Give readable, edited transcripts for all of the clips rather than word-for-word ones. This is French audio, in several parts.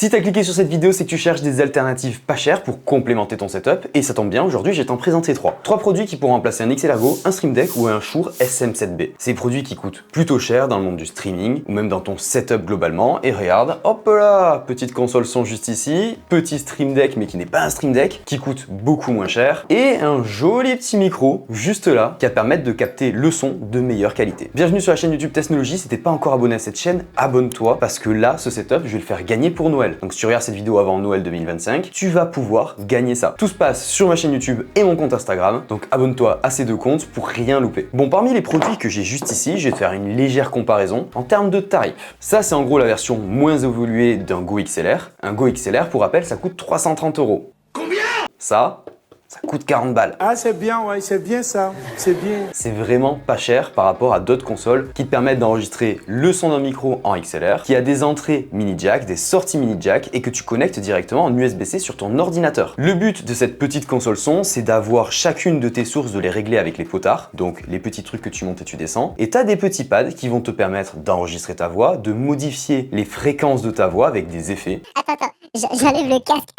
Si t'as cliqué sur cette vidéo, c'est que tu cherches des alternatives pas chères pour complémenter ton setup, et ça tombe bien, aujourd'hui je vais t'en présenter 3. 3 produits qui pourront remplacer un XLR Go, un Stream Deck ou un Shure SM7B. C'est des produits qui coûtent plutôt cher dans le monde du streaming, ou même dans ton setup globalement, et regarde, hop là, petite console son juste ici, petit Stream Deck mais qui n'est pas un Stream Deck, qui coûte beaucoup moins cher, et un joli petit micro, juste là, qui va te permettre de capter le son de meilleure qualité. Bienvenue sur la chaîne YouTube Technologie, si t'es pas encore abonné à cette chaîne, abonne-toi, parce que là, ce setup, je vais le faire gagner pour Noël. Donc si tu regardes cette vidéo avant Noël 2025, tu vas pouvoir gagner ça. Tout se passe sur ma chaîne YouTube et mon compte Instagram, donc abonne-toi à ces deux comptes pour rien louper. Bon, parmi les produits que j'ai juste ici, je vais te faire une légère comparaison en termes de tarifs. Ça, c'est en gros la version moins évoluée d'un Go XLR. Un Go XLR, pour rappel, ça coûte 330 €. Combien? Ça coûte 40 balles. Ah, c'est bien, ouais, c'est bien ça, c'est bien. C'est vraiment pas cher par rapport à d'autres consoles qui te permettent d'enregistrer le son d'un micro en XLR, qui a des entrées mini jack, des sorties mini jack et que tu connectes directement en USB-C sur ton ordinateur. Le but de cette petite console son, c'est d'avoir chacune de tes sources, de les régler avec les potards, donc les petits trucs que tu montes et tu descends, et tu as des petits pads qui vont te permettre d'enregistrer ta voix, de modifier les fréquences de ta voix avec des effets. Attends, j'enlève le casque.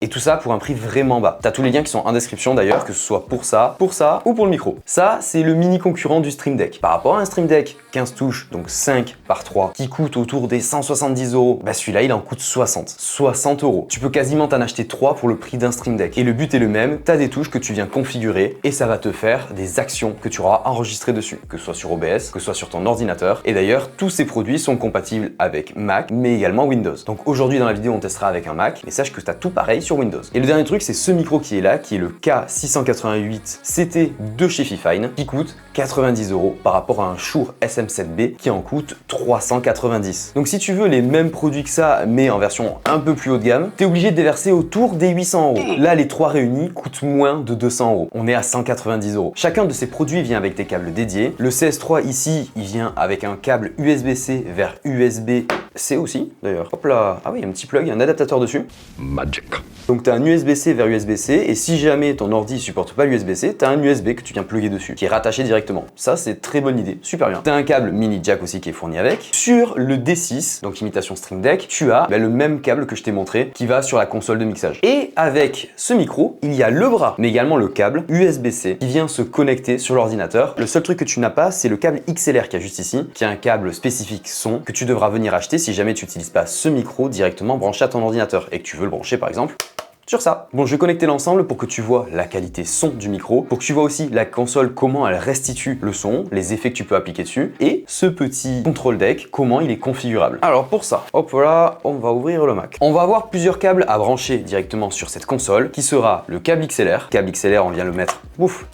Et tout ça pour un prix vraiment bas. T'as tous les liens qui sont en description d'ailleurs, que ce soit pour ça ou pour le micro. Ça, c'est le mini concurrent du Stream Deck. Par rapport à un Stream Deck 15 touches, donc 5 par 3, qui coûte autour des 170 €, bah celui-là, il en coûte 60. 60 €. Tu peux quasiment t'en acheter 3 pour le prix d'un Stream Deck. Et le but est le même, t'as des touches que tu viens configurer et ça va te faire des actions que tu auras enregistrées dessus, que ce soit sur OBS, que ce soit sur ton ordinateur. Et d'ailleurs, tous ces produits sont compatibles avec Mac, mais également Windows. Donc aujourd'hui dans la vidéo, on testera avec un Mac, mais sache que t'as tout pareil sur Windows. Et le dernier truc, c'est ce micro qui est là, qui est le K688 CT de chez Fifine, qui coûte 90 € par rapport à un Shure SM7B qui en coûte 390. Donc si tu veux les mêmes produits que ça, mais en version un peu plus haut de gamme, t'es obligé de déverser autour des 800 €. Là, les 3 réunis coûtent moins de 200 €. On est à 190 €. Chacun de ces produits vient avec des câbles dédiés. Le CS3 ici, il vient avec un câble USB-C vers USB-C aussi, d'ailleurs. Hop là, ah oui, un petit plug, un adaptateur dessus. Magic. Donc tu as un USB-C vers USB-C et si jamais ton ordi supporte pas l'USB-C, tu as un USB que tu viens plugger dessus, qui est rattaché directement. Ça, c'est très bonne idée, super bien. Tu as un câble mini jack aussi qui est fourni avec. Sur le D6, donc imitation Stream Deck, tu as le même câble que je t'ai montré qui va sur la console de mixage. Et avec ce micro, il y a le bras, mais également le câble USB-C qui vient se connecter sur l'ordinateur. Le seul truc que tu n'as pas, c'est le câble XLR qui est juste ici, qui est un câble spécifique son que tu devras venir acheter si jamais tu n'utilises pas ce micro directement branché à ton ordinateur et que tu veux le brancher par exemple sur ça. Bon, je vais connecter l'ensemble pour que tu vois la qualité son du micro, pour que tu vois aussi la console, comment elle restitue le son, les effets que tu peux appliquer dessus, et ce petit control deck, comment il est configurable. Alors pour ça, hop là, on va ouvrir le Mac. On va avoir plusieurs câbles à brancher directement sur cette console, qui sera le câble XLR. Câble XLR, on vient le mettre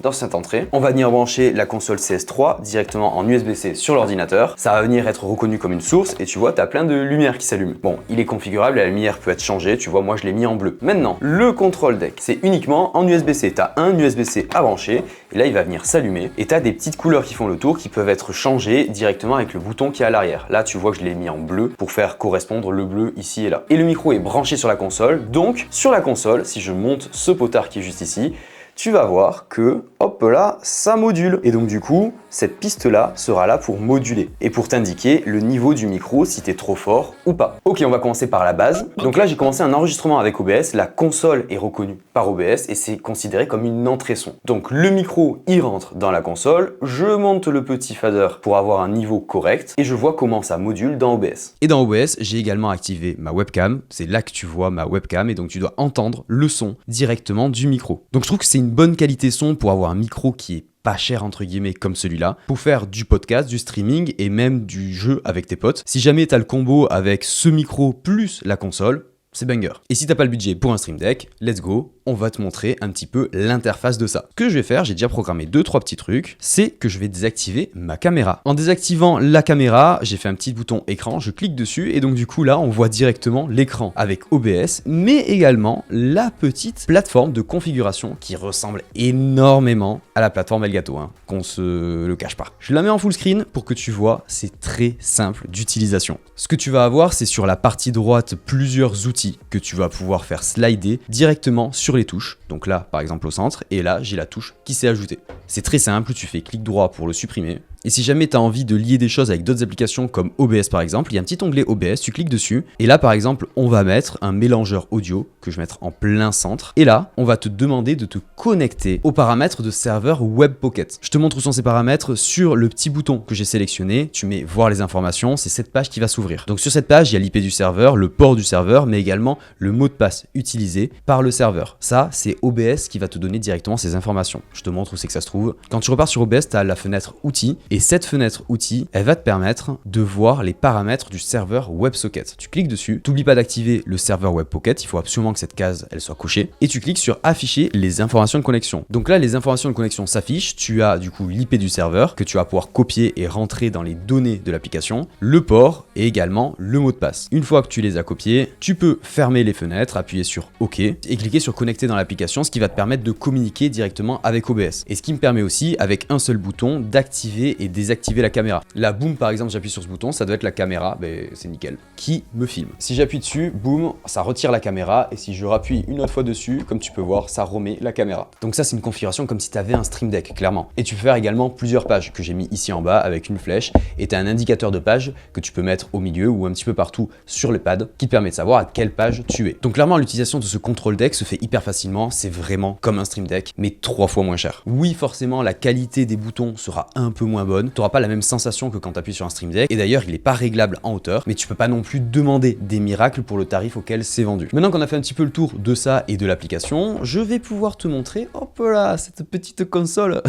dans cette entrée. On va venir brancher la console CS3 directement en USB-C sur l'ordinateur. Ça va venir être reconnu comme une source, et tu vois, tu as plein de lumière qui s'allume. Bon, il est configurable, la lumière peut être changée, tu vois, moi je l'ai mis en bleu. Maintenant, le control deck, c'est uniquement en USB-C. Tu as un USB-C à brancher et là il va venir s'allumer et tu as des petites couleurs qui font le tour qui peuvent être changées directement avec le bouton qui est à l'arrière. Là tu vois que je l'ai mis en bleu pour faire correspondre le bleu ici et là. Et le micro est branché sur la console, donc sur la console, si je monte ce potard qui est juste ici, tu vas voir que, hop là, ça module. Et donc du coup, cette piste-là sera là pour moduler et pour t'indiquer le niveau du micro, si t'es trop fort ou pas. Ok, on va commencer par la base. Donc là, j'ai commencé un enregistrement avec OBS. La console est reconnue par OBS et c'est considéré comme une entrée son. Donc le micro, il rentre dans la console. Je monte le petit fader pour avoir un niveau correct et je vois comment ça module dans OBS. Et dans OBS, j'ai également activé ma webcam. C'est là que tu vois ma webcam et donc tu dois entendre le son directement du micro. Donc je trouve que c'est une bonne qualité son pour avoir un micro qui est pas cher entre guillemets comme celui-là, pour faire du podcast, du streaming et même du jeu avec tes potes. Si jamais t'as le combo avec ce micro plus la console, c'est banger. Et si t'as pas le budget pour un Stream Deck, let's go, on va te montrer un petit peu l'interface de ça. Ce que je vais faire, j'ai déjà programmé 2-3 petits trucs, c'est que je vais désactiver ma caméra. En désactivant la caméra, j'ai fait un petit bouton écran, je clique dessus et donc du coup là, on voit directement l'écran avec OBS, mais également la petite plateforme de configuration qui ressemble énormément à la plateforme Elgato, qu'on se le cache pas. Je la mets en full screen pour que tu vois, c'est très simple d'utilisation. Ce que tu vas avoir, c'est sur la partie droite plusieurs outils que tu vas pouvoir faire slider directement sur les touches. Donc là, par exemple au centre, et là, j'ai la touche qui s'est ajoutée. C'est très simple, tu fais clic droit pour le supprimer, Et si jamais tu as envie de lier des choses avec d'autres applications comme OBS par exemple, il y a un petit onglet OBS, tu cliques dessus et là par exemple on va mettre un mélangeur audio que je vais mettre en plein centre et là on va te demander de te connecter aux paramètres de serveur WebPocket. Je te montre où sont ces paramètres sur le petit bouton que j'ai sélectionné, tu mets voir les informations, c'est cette page qui va s'ouvrir. Donc sur cette page il y a l'IP du serveur, le port du serveur mais également le mot de passe utilisé par le serveur. Ça c'est OBS qui va te donner directement ces informations. Je te montre où c'est que ça se trouve. Quand tu repars sur OBS, tu as la fenêtre outils et cette fenêtre outils, elle va te permettre de voir les paramètres du serveur WebSocket. Tu cliques dessus, t'oublies pas d'activer le serveur WebPocket, il faut absolument que cette case elle soit cochée et tu cliques sur afficher les informations de connexion. Donc là les informations de connexion s'affichent, tu as du coup l'IP du serveur que tu vas pouvoir copier et rentrer dans les données de l'application, le port et également le mot de passe. Une fois que tu les as copiés, tu peux fermer les fenêtres, appuyer sur OK et cliquer sur connecter dans l'application, ce qui va te permettre de communiquer directement avec OBS. Et ce qui me permet aussi, avec un seul bouton, d'activer et désactiver la caméra. Là, boum, par exemple, j'appuie sur ce bouton, ça doit être la caméra, c'est nickel, qui me filme. Si j'appuie dessus, boum, ça retire la caméra et si je rappuie une autre fois dessus, comme tu peux voir, ça remet la caméra. Donc ça, c'est une configuration comme si tu avais un Stream Deck, clairement. Et tu peux faire également plusieurs pages que j'ai mis ici en bas avec une flèche et tu as un indicateur de page que tu peux mettre au milieu ou un petit peu partout sur le pad qui te permet de savoir à quelle page tu es. Donc clairement, l'utilisation de ce contrôle deck se fait hyper facilement, c'est vraiment comme un Stream Deck, mais 3 fois moins cher. Oui, forcément, la qualité des boutons sera un peu moins bonne, tu n'auras pas la même sensation que quand tu appuies sur un Stream Deck, et d'ailleurs, il n'est pas réglable en hauteur, mais tu peux pas non plus demander des miracles pour le tarif auquel c'est vendu. Maintenant qu'on a fait un petit peu le tour de ça et de l'application, je vais pouvoir te montrer, hop là, cette petite console.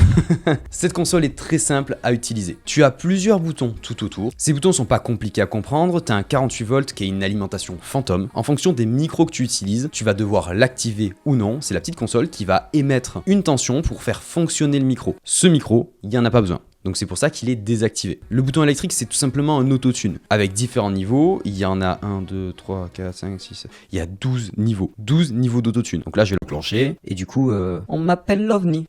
Cette console est très simple à utiliser. Tu as plusieurs boutons tout autour. Ces boutons sont pas compliqués à comprendre, tu as un 48 volts qui est une alimentation fantôme. En fonction des micros que tu utilises, tu vas devoir l'activer ou non. C'est la petite console qui va émettre une tension pour faire fonctionner le micro. Ce micro, il n'y en a pas besoin. Donc c'est pour ça qu'il est désactivé. Le bouton électrique, c'est tout simplement un autotune. Avec différents niveaux, il y en a 1, 2, 3, 4, 5, 6, il y a 12 niveaux. 12 niveaux d'autotune. Donc là, je vais le clencher. Et du coup, on m'appelle l'OVNI.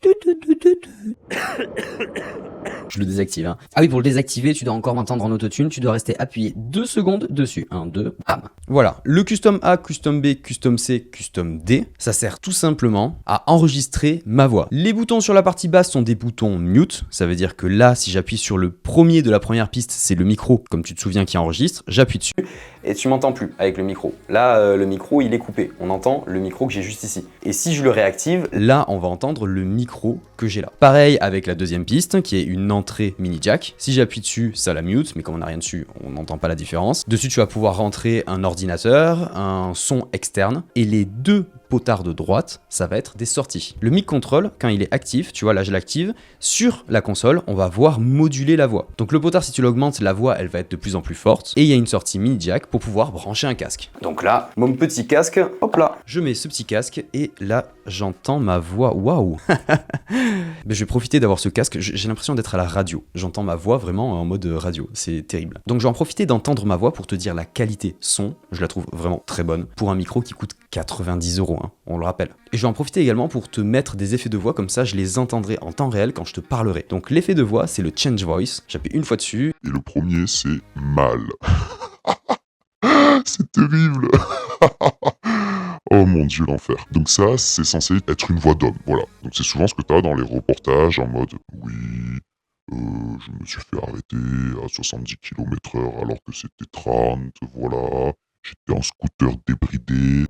Je le désactive. Hein. Ah oui, pour le désactiver, tu dois encore m'entendre en autotune. Tu dois rester appuyé 2 secondes dessus. 1, 2, bam. Voilà. Le Custom A, Custom B, Custom C, Custom D, ça sert tout simplement à enregistrer ma voix. Les boutons sur la partie basse sont des boutons mute. Ça veut dire que là, si j'appuie sur le premier de la première piste, c'est le micro, comme tu te souviens, qui enregistre. J'appuie dessus. Et tu m'entends plus avec le micro. Là, le micro, il est coupé. On entend le micro que j'ai juste ici. Et si je le réactive, là, on va entendre le micro que j'ai là. Pareil avec la deuxième piste, qui est une entrée mini jack. Si j'appuie dessus, ça la mute, mais comme on n'a rien dessus, on n'entend pas la différence. Dessus, tu vas pouvoir rentrer un ordinateur, un son externe, et les deux potards de droite, ça va être des sorties. Le mic control, quand il est actif, tu vois là je l'active, sur la console, on va voir moduler la voix. Donc le potard, si tu l'augmentes, la voix, elle va être de plus en plus forte. Et il y a une sortie mini jack pour pouvoir brancher un casque. Donc là, mon petit casque, hop là, je mets ce petit casque et là, j'entends ma voix. Waouh. Mais je vais profiter d'avoir ce casque, j'ai l'impression d'être à la radio. J'entends ma voix vraiment en mode radio, c'est terrible. Donc je vais en profiter d'entendre ma voix pour te dire la qualité son, je la trouve vraiment très bonne, pour un micro qui coûte 90 €, hein, on le rappelle. Et je vais en profiter également pour te mettre des effets de voix, comme ça je les entendrai en temps réel quand je te parlerai. Donc l'effet de voix, c'est le Change Voice, j'appuie une fois dessus. Et le premier, c'est mal. C'est terrible. Oh mon dieu, l'enfer. Donc ça, c'est censé être une voix d'homme, voilà. Donc c'est souvent ce que t'as dans les reportages en mode « Oui, je me suis fait arrêter à 70 km/h alors que c'était 30, voilà. J'étais en scooter débridé. »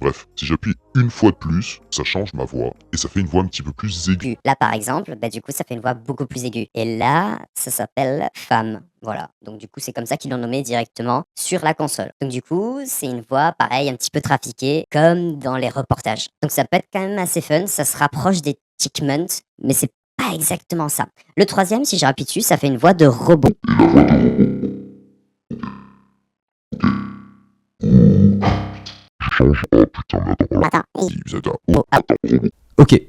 Bref, si j'appuie une fois de plus, ça change ma voix et ça fait une voix un petit peu plus aiguë. Là, par exemple, du coup, ça fait une voix beaucoup plus aiguë. Et là, ça s'appelle femme. Voilà. Donc, du coup, c'est comme ça qu'ils l'ont nommé directement sur la console. Donc, du coup, c'est une voix, pareil, un petit peu trafiquée, comme dans les reportages. Donc, ça peut être quand même assez fun. Ça se rapproche des Tickments, mais c'est pas exactement ça. Le troisième, si je rappuie dessus, ça fait une voix de robot. Change. Oh putain, mais attends, Attends, vous êtes un Ok,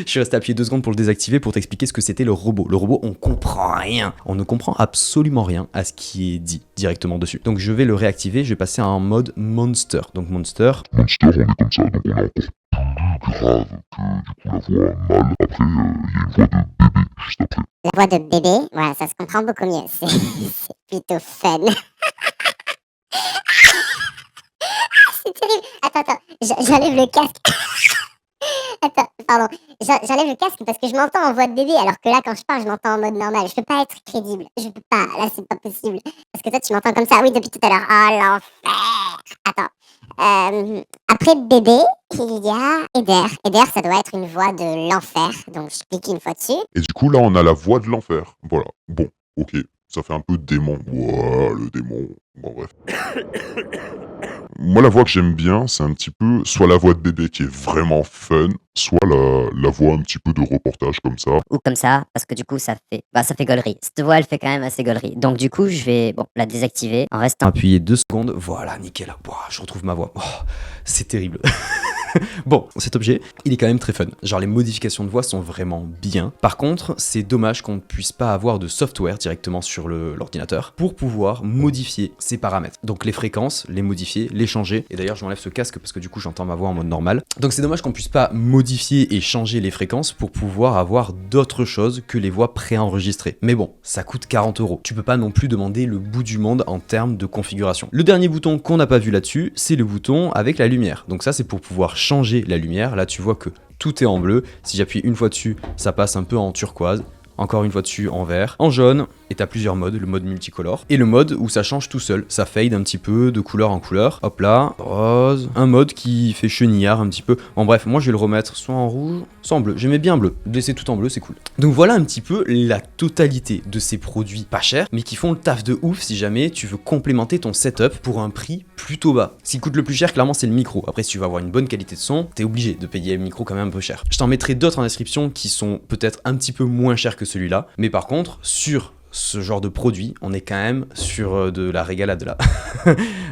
je suis resté appuyé 2 secondes pour le désactiver pour t'expliquer ce que c'était le robot. Le robot, on comprend rien. On ne comprend absolument rien à ce qui est dit directement dessus. Donc je vais le réactiver, je vais passer en mode Monster. Donc Monster, Monster, on est comme ça, donc on est encore plus grave que du coup la voix mal. Après, il y a une voix de bébé juste après. la voix de bébé, voilà, ça se comprend beaucoup mieux. C'est plutôt fun. C'est terrible. Attends, j'enlève le casque. Attends. Pardon, j'enlève le casque parce que je m'entends en voix de bébé, alors que là, quand je parle, je m'entends en mode normal. Je peux pas être crédible. Je peux pas. Là, c'est pas possible. Parce que toi, tu m'entends comme ça. Oui, depuis tout à l'heure. Oh, l'enfer. Attends. Après bébé, il y a Eder. Eder, ça doit être une voix de l'enfer. Donc, je clique une fois dessus. Et du coup, là, on a la voix de l'enfer. Voilà. Bon, ok. Ça fait un peu démon. Ouah, le démon. Bon, bref. Moi, la voix que j'aime bien, c'est un petit peu soit la voix de bébé qui est vraiment fun, soit la voix un petit peu de reportage comme ça. Ou comme ça, parce que du coup, ça fait gaulerie. Cette voix, elle fait quand même assez gaulerie. Donc du coup, je vais, la désactiver en restant. Appuyer 2 secondes, voilà, nickel. Ouah, je retrouve ma voix. Oh, c'est terrible. Bon, cet objet, il est quand même très fun. Genre les modifications de voix sont vraiment bien. Par contre, c'est dommage qu'on ne puisse pas avoir de software directement sur l'ordinateur pour pouvoir modifier ces paramètres. Donc les fréquences, les modifier, les changer. Et d'ailleurs, je m'enlève ce casque parce que du coup, j'entends ma voix en mode normal. Donc c'est dommage qu'on puisse pas modifier et changer les fréquences pour pouvoir avoir d'autres choses que les voix préenregistrées. Mais bon, ça coûte 40 €. Tu peux pas non plus demander le bout du monde en termes de configuration. Le dernier bouton qu'on n'a pas vu là-dessus, c'est le bouton avec la lumière. Donc ça, c'est pour pouvoir changer la lumière. Là, tu vois que tout est en bleu. Si j'appuie une fois dessus, ça passe un peu en turquoise. Encore une fois dessus en vert, en jaune, et t'as plusieurs modes, le mode multicolore, et le mode où ça change tout seul, ça fade un petit peu de couleur en couleur, hop là, rose, un mode qui fait chenillard un petit peu, en bref, moi je vais le remettre soit en rouge, soit en bleu, j'aimais bien bleu, laisser tout en bleu c'est cool. Donc voilà un petit peu la totalité de ces produits pas chers, mais qui font le taf de ouf si jamais tu veux complémenter ton setup pour un prix plutôt bas. Ce qui coûte le plus cher clairement c'est le micro, après si tu veux avoir une bonne qualité de son, t'es obligé de payer le micro quand même un peu cher. Je t'en mettrai d'autres en description qui sont peut-être un petit peu moins chers que celui-là, mais par contre, sur ce genre de produit, on est quand même sur de la régalade là.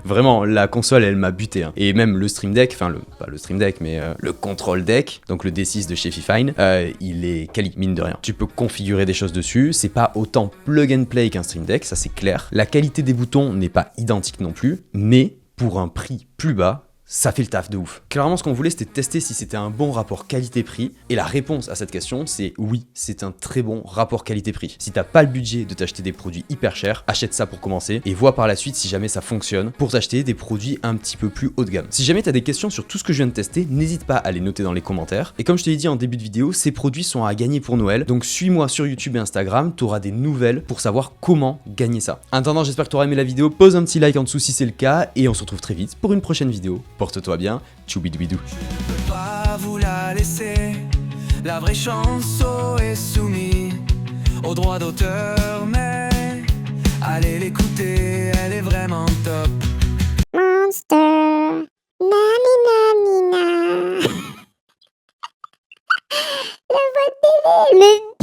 Vraiment, la console, elle m'a buté. Hein. Et même le Stream Deck, enfin, pas le Stream Deck, mais le Control Deck, donc le D6 de chez Fifine, il est quali, mine de rien. Tu peux configurer des choses dessus, c'est pas autant plug and play qu'un Stream Deck, ça c'est clair. La qualité des boutons n'est pas identique non plus, mais pour un prix plus bas, ça fait le taf de ouf. Clairement, ce qu'on voulait, c'était tester si c'était un bon rapport qualité-prix. Et la réponse à cette question, c'est oui, c'est un très bon rapport qualité-prix. Si t'as pas le budget de t'acheter des produits hyper chers, achète ça pour commencer et vois par la suite si jamais ça fonctionne pour t'acheter des produits un petit peu plus haut de gamme. Si jamais t'as des questions sur tout ce que je viens de tester, n'hésite pas à les noter dans les commentaires. Et comme je te l'ai dit en début de vidéo, ces produits sont à gagner pour Noël. Donc suis-moi sur YouTube et Instagram, t'auras des nouvelles pour savoir comment gagner ça. En attendant, j'espère que t'auras aimé la vidéo. Pose un petit like en dessous si c'est le cas et on se retrouve très vite pour une prochaine vidéo. Porte-toi bien, tchoubidouidou. Je ne peux pas vous la laisser. La vraie chanson est soumise au droit d'auteur, mais allez l'écouter, elle est vraiment top. Monster. Nani nani na. La voix de bébé.